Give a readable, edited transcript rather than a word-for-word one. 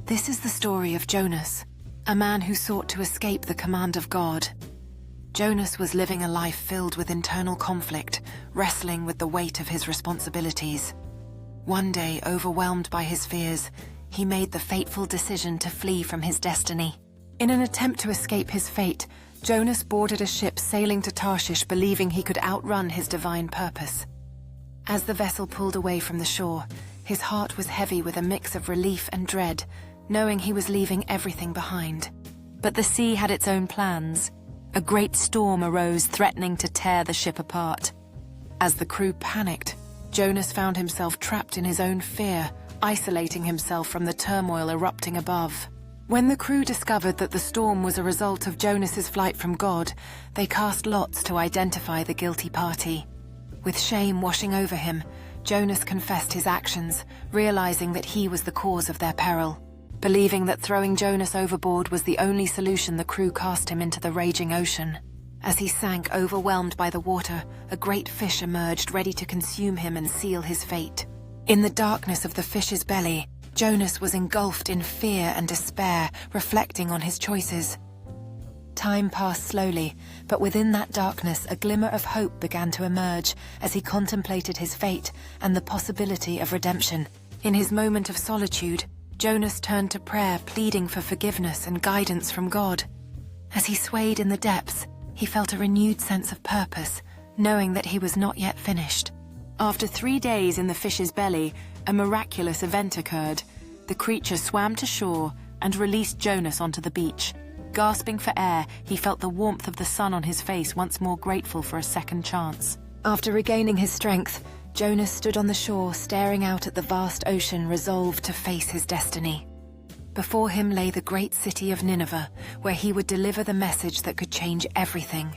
This is the story of Jonas, a man who sought to escape the command of God. Jonas was living a life filled with internal conflict, wrestling with the weight of his responsibilities. One day, overwhelmed by his fears, he made the fateful decision to flee from his destiny. In an attempt to escape his fate, Jonas boarded a ship sailing to Tarshish, believing he could outrun his divine purpose. As the vessel pulled away from the shore, his heart was heavy with a mix of relief and dread, knowing he was leaving everything behind. But the sea had its own plans. A great storm arose, threatening to tear the ship apart. As the crew panicked, Jonas found himself trapped in his own fear, isolating himself from the turmoil erupting above. When the crew discovered that the storm was a result of Jonas's flight from God, they cast lots to identify the guilty party. With shame washing over him, Jonas confessed his actions, realizing that he was the cause of their peril. Believing that throwing Jonas overboard was the only solution, the crew cast him into the raging ocean. As he sank, overwhelmed by the water, a great fish emerged, ready to consume him and seal his fate. In the darkness of the fish's belly, Jonas was engulfed in fear and despair, reflecting on his choices. Time passed slowly, but within that darkness, a glimmer of hope began to emerge as he contemplated his fate and the possibility of redemption. In his moment of solitude, Jonas turned to prayer, pleading for forgiveness and guidance from God. As he swayed in the depths, he felt a renewed sense of purpose, knowing that he was not yet finished. After 3 days in the fish's belly, a miraculous event occurred. The creature swam to shore and released Jonas onto the beach. Gasping for air, he felt the warmth of the sun on his face, once more grateful for a second chance. After regaining his strength, Jonas stood on the shore, staring out at the vast ocean, resolved to face his destiny. Before him lay the great city of Nineveh, where he would deliver the message that could change everything.